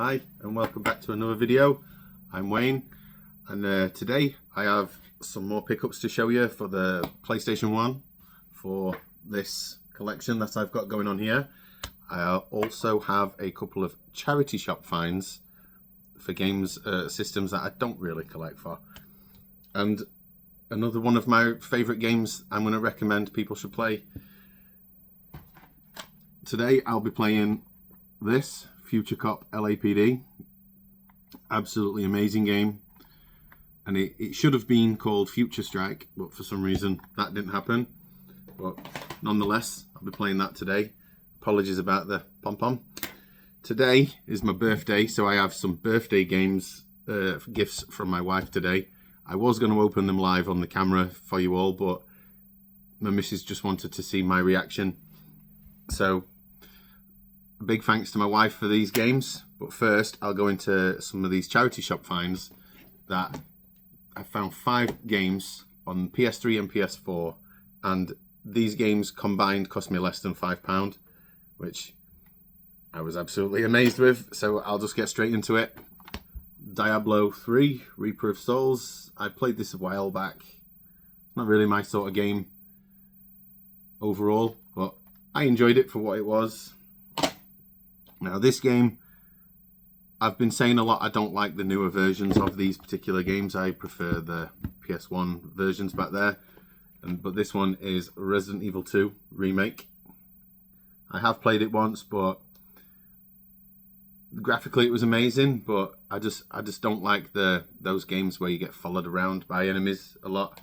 Hi and welcome back to another video. I'm Wayne and today I have some more pickups to show you for the PlayStation 1 for this collection that I've got going on here. I also have a couple of charity shop finds for games systems that I don't really collect for, and another one of my favourite games I'm going to recommend people should play. Today I'll be playing this Future Cop LAPD. Absolutely amazing game, and it should have been called Future Strike, but for some reason that didn't happen. But nonetheless, I'll be playing that today. Apologies about the pom-pom. Today is my birthday, so I have some birthday games gifts from my wife today. I was going to open them live on the camera for you all, but my missus just wanted to see my reaction. So a big thanks to my wife for these games. But first, I'll go into some of these charity shop finds that I found 5 games on PS3 and PS4, and these games combined cost me less than £5, which I was absolutely amazed with. So I'll just get straight into it. Diablo 3, Reaper of Souls. I played this a while back. It's not really my sort of game overall, but I enjoyed it for what it was. Now this game, I've been saying a lot, I don't like the newer versions of these particular games. I prefer the PS1 versions back there. But this one is Resident Evil 2 Remake. I have played it once, but graphically it was amazing, but I just don't like those games where you get followed around by enemies a lot.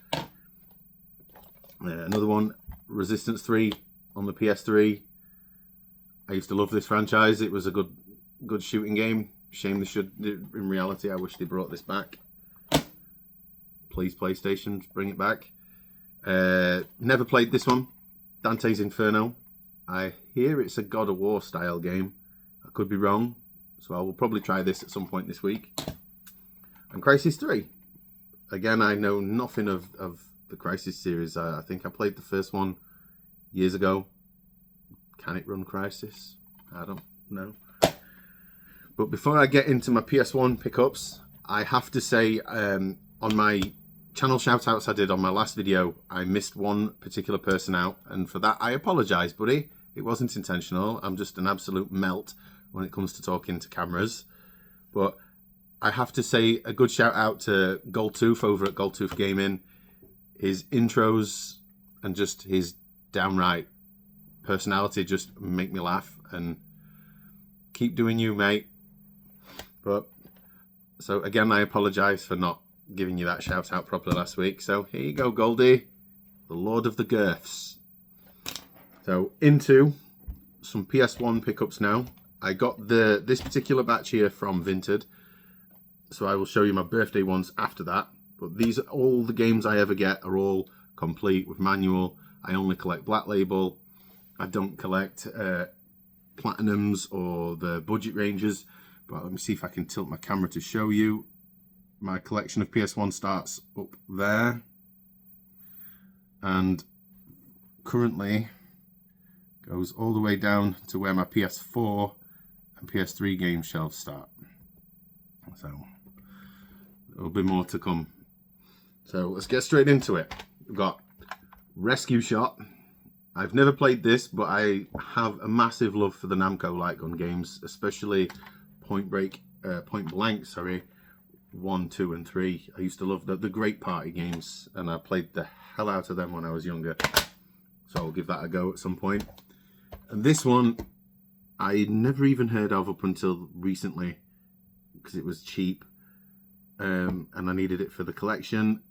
Another one, Resistance 3 on the PS3. I used to love this franchise. It was a good shooting game. Shame they should. In reality, I wish they brought this back. Please, PlayStation, bring it back. Never played this one. Dante's Inferno. I hear it's a God of War style game. I could be wrong, so I will probably try this at some point this week. And Crysis 3. Again, I know nothing of the Crysis series. I think I played the first one years ago. Can it run Crysis? I don't know. But before I get into my PS1 pickups, I have to say, on my channel shoutouts I did on my last video, I missed one particular person out, and for that I apologise, buddy. It wasn't intentional. I'm just an absolute melt when it comes to talking to cameras. But I have to say a good shout out to Goldtooth over at Goldtooth Gaming. His intros and just his downright personality just make me laugh, and keep doing you, mate. But so again, I apologise for not giving you that shout out properly last week. So here you go, Goldie, the Lord of the Girths. So into some PS1 pickups now. I got this particular batch here from Vinted, so I will show you my birthday ones after that. But these are all the games I ever get, are all complete with manual. I only collect Black Label. I don't collect Platinums or the budget ranges. But let me see if I can tilt my camera to show you. My collection of PS1 starts up there, and currently goes all the way down to where my PS4 and PS3 game shelves start. So there'll be more to come. So let's get straight into it. We've got Rescue Shot. I've never played this, but I have a massive love for the Namco light gun games, especially Point Blank, 1, 2 and 3. I used to love the Great Party games, and I played the hell out of them when I was younger. So I'll give that a go at some point. And this one I never even heard of up until recently, because it was cheap, and I needed it for the collection.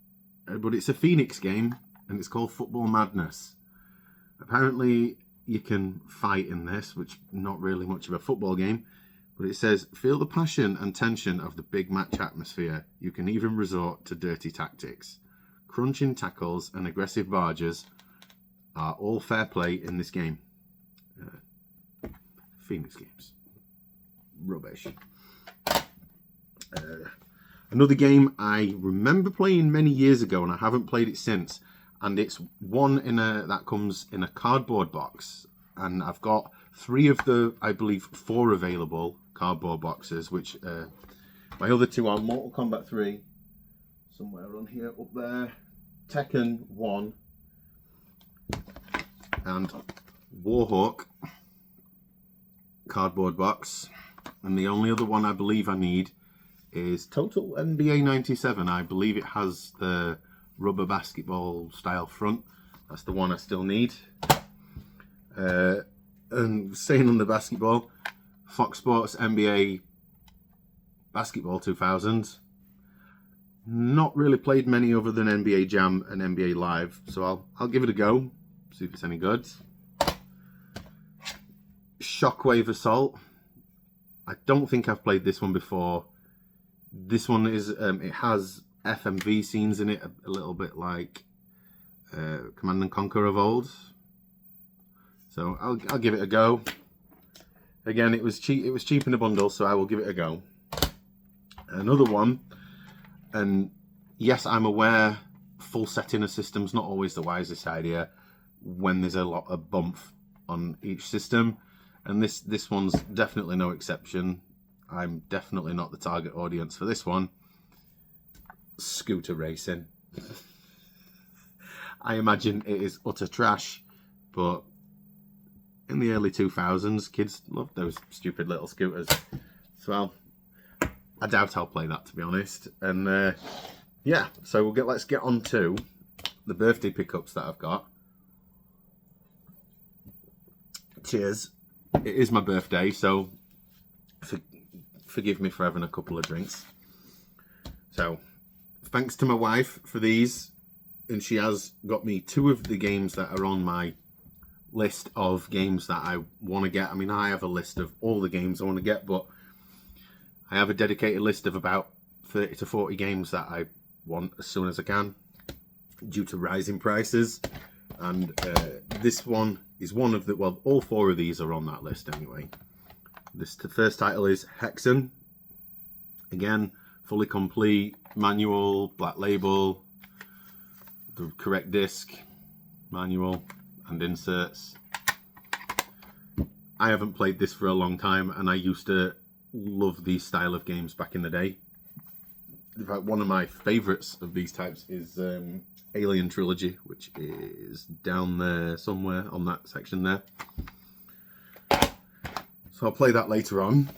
But it's a Phoenix game, and it's called Football Madness. Apparently you can fight in this, which not really much of a football game, but it says, feel the passion and tension of the big match atmosphere. You can even resort to dirty tactics. Crunching tackles and aggressive barges are all fair play in this game. Phoenix games. Rubbish. Another game I remember playing many years ago, and I haven't played it since. And it's one that comes in a cardboard box, and I've got 3 of the, I believe, 4 available cardboard boxes, which my other two are Mortal Kombat 3, somewhere on here, up there, Tekken 1, and Warhawk cardboard box. And the only other one I believe I need is Total NBA 97. I believe it has the rubber basketball style front. That's the one I still need. And staying on the basketball, Fox Sports NBA Basketball 2000. Not really played many other than NBA Jam and NBA Live, so I'll give it a go, see if it's any good. Shockwave Assault. I don't think I've played this one before. This one is it has FMV scenes in it, a little bit like Command and Conquer of old. So I'll give it a go. Again, it was cheap. It was cheap in a bundle, so I will give it a go. Another one, and yes, I'm aware full set in a system's not always the wisest idea when there's a lot of bump on each system, and this one's definitely no exception. I'm definitely not the target audience for this one. Scooter racing. I imagine it is utter trash, but in the early 2000s, kids loved those stupid little scooters. So I doubt I'll play that, to be honest. And yeah, so let's get on to the birthday pickups that I've got. Cheers. It is my birthday, so forgive me for having a couple of drinks. So thanks to my wife for these, and she has got me two of the games that are on my list of games that I want to get. I mean, I have a list of all the games I want to get, but I have a dedicated list of about 30 to 40 games that I want as soon as I can due to rising prices. And this one is one of the, well, all four of these are on that list anyway. The first title is Hexen. Again, fully complete, manual, black label, the correct disc, manual, and inserts. I haven't played this for a long time, and I used to love these style of games back in the day. In fact, one of my favorites of these types is Alien Trilogy, which is down there somewhere on that section there. So I'll play that later on.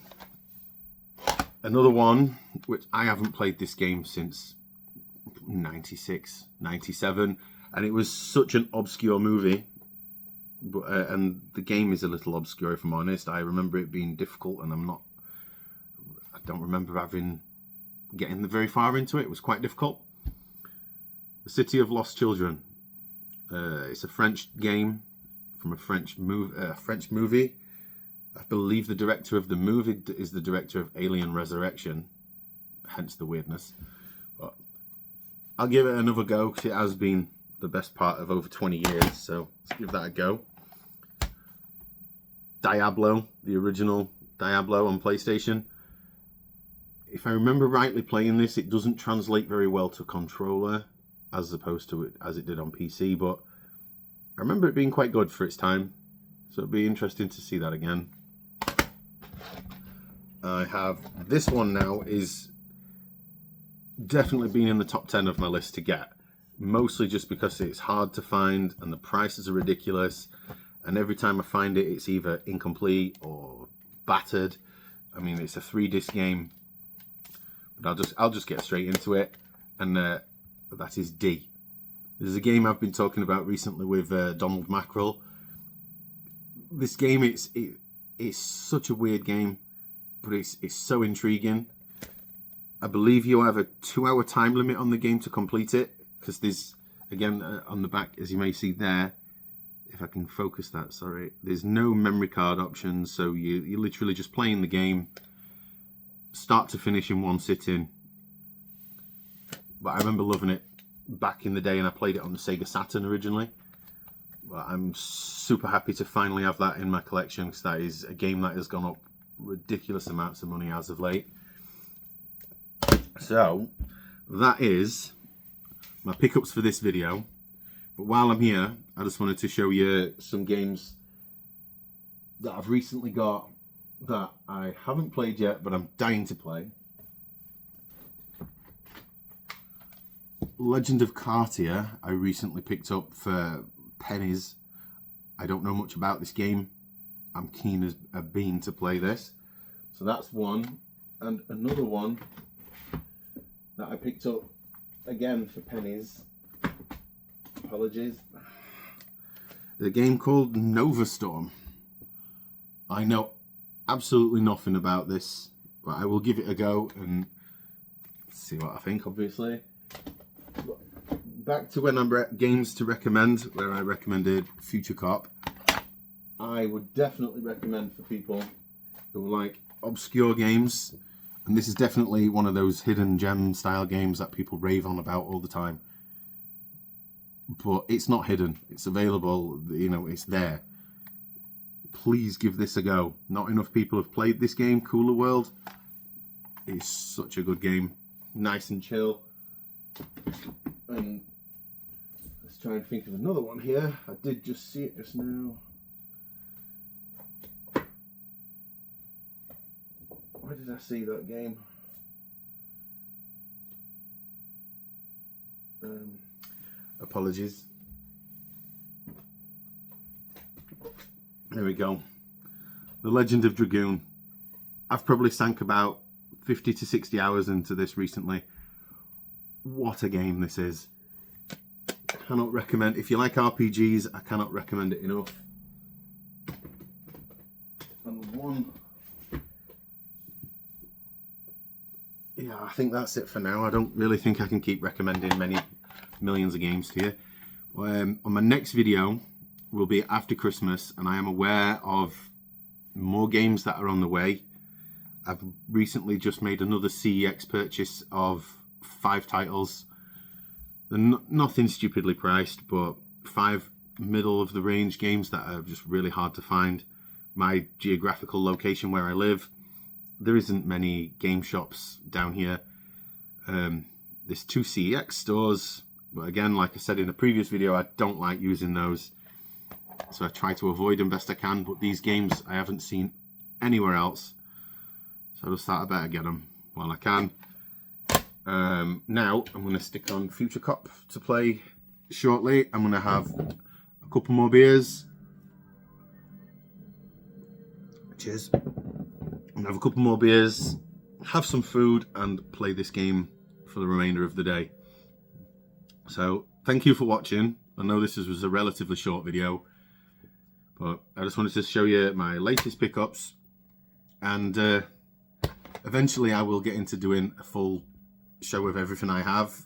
Another one, which I haven't played this game since 96, 97, and it was such an obscure movie. But, and the game is a little obscure, if I'm honest. I remember it being difficult, and I don't remember getting very far into it. It was quite difficult. The City of Lost Children. It's a French game from a French movie. I believe the director of the movie is the director of Alien Resurrection, hence the weirdness. But I'll give it another go because it has been the best part of over 20 years, so let's give that a go. Diablo, the original Diablo on PlayStation. If I remember rightly playing this, it doesn't translate very well to controller as opposed to as it did on PC, but I remember it being quite good for its time, so it'd be interesting to see that again. I have this one now, is definitely been in the top 10 of my list to get. Mostly just because it's hard to find and the prices are ridiculous, and every time I find it, it's either incomplete or battered. I mean, it's a 3-disc game, but I'll just get straight into it, and that is D. This is a game I've been talking about recently with Donald Mackerel. This game, it's such a weird game, but it's so intriguing. I believe you have a 2-hour time limit on the game to complete it. Because there's, again, on the back, as you may see there, if I can focus that, sorry, there's no memory card options, so you're literally just playing the game, start to finish in one sitting. But I remember loving it back in the day, and I played it on the Sega Saturn originally. But I'm super happy to finally have that in my collection, because that is a game that has gone up ridiculous amounts of money as of late. So, that is my pickups for this video. But while I'm here, I just wanted to show you some games that I've recently got that I haven't played yet, but I'm dying to play. Legend of Cartier, I recently picked up for pennies. I don't know much about this game. I'm keen as a bean to play this. So that's one. And another one that I picked up again for pennies. Apologies. The game called Nova Storm. I know absolutely nothing about this, but I will give it a go and see what I think, obviously. Back to when I'm games to recommend, where I recommended Future Cop. I would definitely recommend for people who like obscure games, and this is definitely one of those hidden gem style games that people rave on about all the time. But it's not hidden, it's available, you know, it's there. Please give this a go. Not enough people have played this game. Cooler World is such a good game, nice and chill. And let's try and think of another one here. I did just see it just now. Where did I see that game? Apologies. There we go. The Legend of Dragoon. I've probably sank about 50 to 60 hours into this recently. What a game this is. Cannot recommend. If you like RPGs, I cannot recommend it enough. And one... Yeah, I think that's it for now. I don't really think I can keep recommending many millions of games to you. On my next video will be after Christmas, and I am aware of more games that are on the way. I've recently just made another CEX purchase of 5 titles. They're nothing stupidly priced, but 5 middle of the range games that are just really hard to find. My geographical location where I live, there isn't many game shops down here. There's 2 CEX stores, but again, like I said in a previous video, I don't like using those, so I try to avoid them best I can. But these games I haven't seen anywhere else, so I just thought I better get them while I can. Now I'm going to stick on Future Cop to play shortly. I'm going to have a couple more beers. Cheers. I'm going to have a couple more beers, have some food, and play this game for the remainder of the day. So thank you for watching. I know this was a relatively short video, but I just wanted to show you my latest pickups, and eventually I will get into doing a full show of everything I have,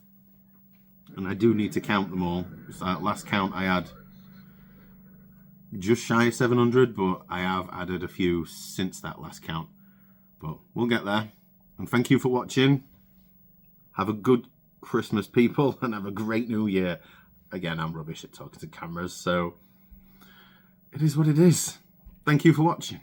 and I do need to count them all. So at last count I had just shy of 700, but I have added a few since that last count, but we'll get there. And thank you for watching. Have a good Christmas, people, and have a great new year. Again, I'm rubbish at talking to cameras, so it is what it is. Thank you for watching.